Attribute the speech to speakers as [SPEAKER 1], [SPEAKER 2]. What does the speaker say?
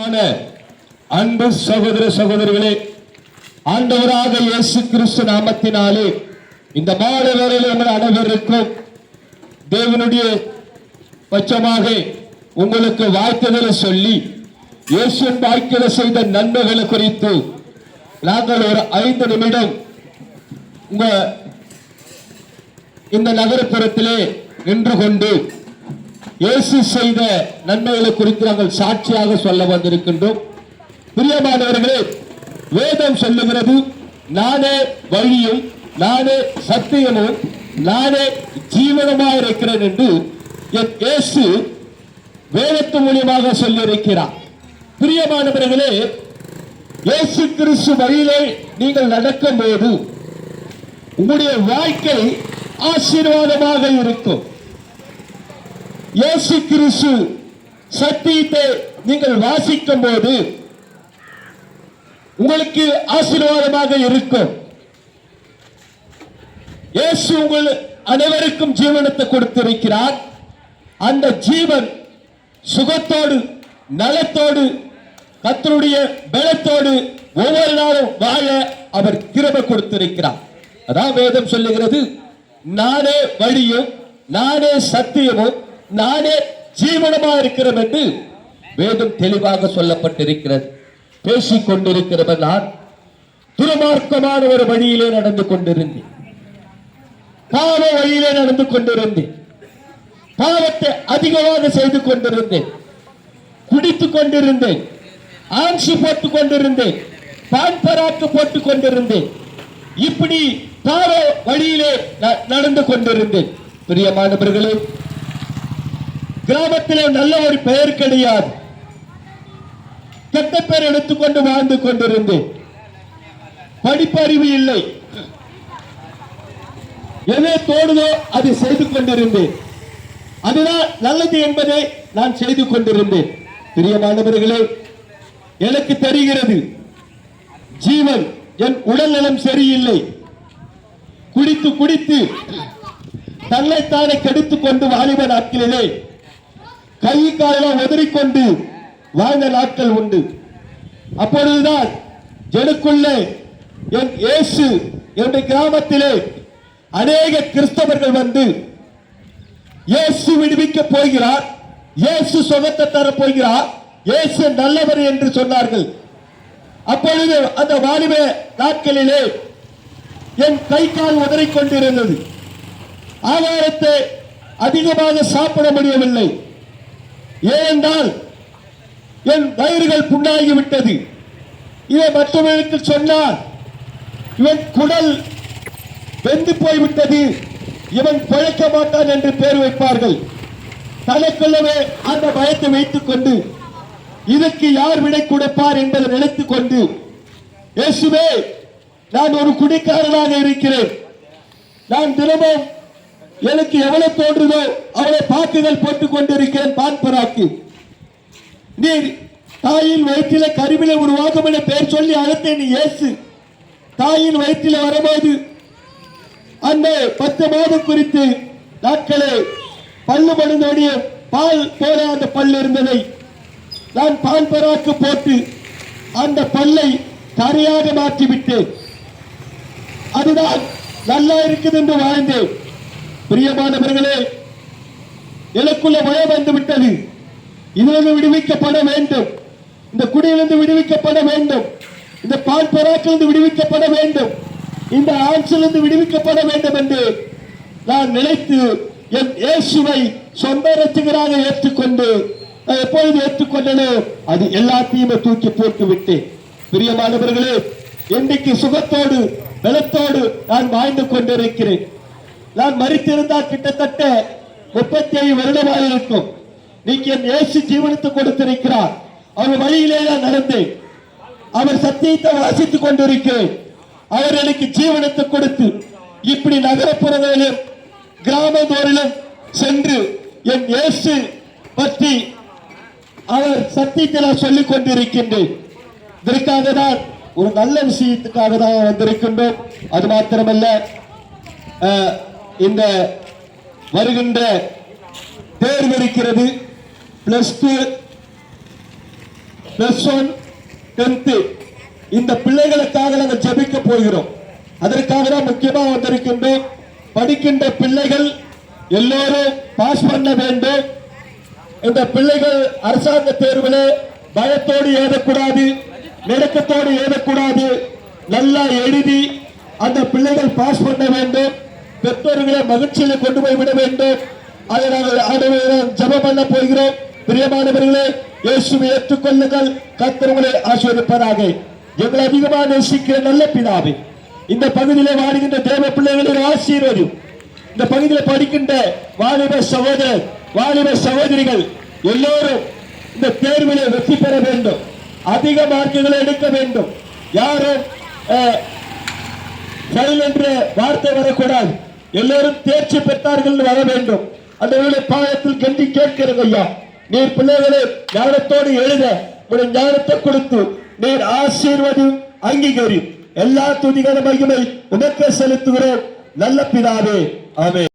[SPEAKER 1] அன்பு சகோதர சகோதரிகளே, ஆண்டவராக இயேசு கிறிஸ்து நாமத்தினாலே இந்த மாலை வேளையில் உங்கள் அனைவருக்கும் தேவனுடைய பட்சமாக உங்களுக்கு வாழ்த்துதலை சொல்லி இயேசுவின் வாழ்க்கையில் செய்த நன்மைகளை குறித்து நாங்கள் ஒரு 5 நிமிடம் இந்த நகரப்புறத்திலே நின்று கொண்டு இயேசு செய்த நன்மைகளை குறித்து நாங்கள் சாட்சியாக சொல்ல வந்திருக்கின்றோம். பிரியமானவர்களே, வேதம் சொல்லுகிறது, நானே வழியும் நானே சத்தியமும் நானே ஜீவனமாக இருக்கிறேன் என்று என் இயேசு வேதத்து மூலியமாக சொல்லியிருக்கிறார். பிரியமானவர்களே, இயேசு கிறிஸ்து வழியிலே நீங்கள் நடக்கும் போது உங்களுடைய வாழ்க்கை ஆசீர்வாதமாக இருக்கும். இயேசு கிறிஸ்து சத்தியத்தை நீங்கள் வாசிக்கும் போது உங்களுக்கு ஆசீர்வாதமாக இருக்கும். இயேசு உங்கள் அனைவருக்கும் ஜீவனத்தை கொடுத்திருக்கிறார். அந்த ஜீவன் சுகத்தோடு நலத்தோடு கர்த்தருடைய பலத்தோடு ஒவ்வொரு நாளும் வாழ அவர் கிருபை கொடுத்திருக்கிறார். அதான் வேதம் சொல்லுகிறது, நானே வழியும் நானே சத்தியமும் நானே ஜீவனமாக இருக்கிறோம் என்று வேதம் தெளிவாக சொல்லப்பட்டிருக்கிறது. பேசிக் கொண்டிருக்கிறவர் நான் துர்மார்க்கமான ஒரு வழியிலே நடந்து கொண்டிருந்தேன். பாவ வழியிலே நடந்து கொண்டிருந்தேன். பாவத்தை அதிகமாக செய்து கொண்டிருந்தேன். குடித்துக் கொண்டிருந்தேன். ஆன்சி போட்டுக் கொண்டிருந்தேன். பான் பராக்கு போட்டுக் கொண்டிருந்தேன். இப்படி பாவ வழியிலே நடந்து கொண்டிருந்தேன். பிரியமானவர்களே, கிராமத்திலே நல்ல ஒரு பெயர் கிடையாது. கெட்ட பெயர் எடுத்துக்கொண்டு வாழ்ந்து கொண்டிருந்தேன். படிப்பறிவு இல்லை. எதை தோடுதோ அதை செய்து கொண்டிருந்தேன். அதுதான் நல்லது என்பதை நான் செய்து கொண்டிருந்தேன். பிரியமானவர்களே, எனக்கு தெரிகிறது, ஜீவன் என் உடல் நலம் சரியில்லை. குடித்து குடித்து தன்னைத்தானே கெடுத்துக் கொண்டு வாலிப நாட்களிலே கை காலம் உதறிக்கொண்டு வாழ்ந்த நாட்கள் உண்டு. அப்பொழுதுதான் எனக்குள்ளே என் இயேசு என்னுடைய கிராமத்திலே அநேக கிறிஸ்தவர்கள் வந்து இயேசு விடுவிக்க போகிறார், இயேசு சுகத்தை தர போகிறார், இயேசு நல்லவர் என்று சொன்னார்கள். அப்பொழுது அந்த வாலிப நாட்களிலே என் கை கால் உதறிக்கொண்டிருந்தது. ஆகாரத்தை அதிகமாக சாப்பிட முடியவில்லை. ஏனென்றால் என் வயிறுகள் புண்ணாகிவிட்டது. இதை மற்றவர்களுக்கு சொன்னால் இவன் குடல் வெந்து போய்விட்டது, இவன் பிழைக்க மாட்டான் என்று பெயர் வைப்பார்கள். தனக்குள்ளவே அந்த பயத்தை வைத்துக் கொண்டு இதற்கு யார் விடை கொடுப்பார் என்பதை நினைத்துக் கொண்டு, இயேசுவே, நான் ஒரு குடிக்காரனாக இருக்கிறேன். நான் தினமும் எனக்கு எவ்வளவு தோன்றுதோ அவளை பாக்குகள் போட்டுக் கொண்டிருக்கிறேன். பான்பராக்கு நீ தாயின் வயிற்றில கருவில உருவாகும் என பெயர் சொல்லி அழைத்தேன். நீ இயேசு தாயின் வயிற்றில வரும்போது அந்த 10 மாதம் குறித்து நாட்களே பல்லு மடுந்தோடைய பால் போல அந்த பல் இருந்ததை நான் பான்பராக்கு போட்டு அந்த பல்லை கரையாக மாற்றிவிட்டேன். அதுதான் நல்லா இருக்குது என்று வாழ்ந்தேன். பிரியமானவர்களே, எனக்குள்ள பயம் வந்து விட்டது. இதிலிருந்து விடுவிக்கப்பட வேண்டும், இந்த குடியிலிருந்து விடுவிக்கப்பட வேண்டும், இந்த பால் பராக்கிலிருந்து விடுவிக்கப்பட வேண்டும், இந்த ஆட்சியிலிருந்து விடுவிக்கப்பட வேண்டும் என்று நான் நினைத்து என் இயேசுவை சொந்த ரட்சகராக ஏற்றுக்கொண்டு எப்பொழுது ஏற்றுக்கொண்டனோ அது எல்லாத்தையுமே தூக்கி போட்டு விட்டேன். பிரியமானவர்களே, இன்றைக்கு சுகத்தோடு பலத்தோடு நான் வாழ்ந்து கொண்டிருக்கிறேன். நான் மரித்திருந்தால் கிட்டத்தட்ட 37 வருடமாக இருக்கும். நீங்க என் இயேசு ஜீவனத்தை கொடுத்திருக்கிறார். அவர் வழியிலே நான் நடந்தேன். அவர் சத்தியத்தை வாசித்துக் கொண்டிருக்கிறேன். அவர் எனக்கு ஜீவனத்தை கொடுத்து இப்படி நகரப்புறங்களிலும் கிராமத்தோரிலும் சென்று என் இயேசு பற்றி அவர் சத்தியத்தை நான் சொல்லிக் கொண்டிருக்கின்றேன். இதற்காக தான் ஒரு நல்ல விஷயத்துக்காக தான் வந்திருக்கின்றோம். அது மாத்திரமல்ல, இந்த வருகின்ற தேர்வு இருக்கிறது. +2 +1 10th இந்த பிள்ளைகளுக்காக நாங்கள் ஜெபிக்க போகிறோம். அதற்காக தான் முக்கியமா வந்திருக்கின்றோம். படிக்கின்ற பிள்ளைகள் எல்லோரும் பாஸ் பண்ண வேண்டும். இந்த பிள்ளைகள் அரசாங்க தேர்வில் பயத்தோடு எழுதக்கூடாது, நெருக்கத்தோடு எழுதக்கூடாது. நல்லா எழுதி அந்த பிள்ளைகள் பாஸ் பண்ண வேண்டும். பெற்றோர்களை மகிழ்ச்சியில கொண்டு போய் விட வேண்டும். அதை நாங்கள் ஜெபம் பண்ண போகிறோம். பிரியமானவர்களே, இயேசுவை ஏற்றுக்கொள்ளுங்கள். கர்த்தர் உங்களை ஆசீர்வதிப்பாராக. எங்களை அதிகமாக நேசிக்கிற நல்ல பிதாவே, இந்த பகுதியில் வாழுகின்ற தேவ பிள்ளைகளின் ஆசீர்வதியும். இந்த பகுதியில் படிக்கின்ற வாலிப சகோதரர் வாலிப சகோதரிகள் எல்லோரும் இந்த தேர்விலே வெற்றி பெற வேண்டும். அதிக மார்க்குகளை எடுக்க வேண்டும். யாரும் ஃபெயில் என்ற வார்த்தை வரக்கூடாது. எல்லோரும் தேர்ச்சி பெற்றார்கள் வர வேண்டும். அந்த பாயத்தில் கண்டி கேட்கிறது ஐயா, நீர் பிள்ளைகளை ஞானத்தோடு எழுத உடைய ஞானத்தை கொடுத்து நீர் ஆசீர்வதியும் அங்கீகரியும். எல்லா துதிகளும் மகிமை உமக்கே செலுத்துகிறோம் நல்ல பிதாவே. ஆமென்.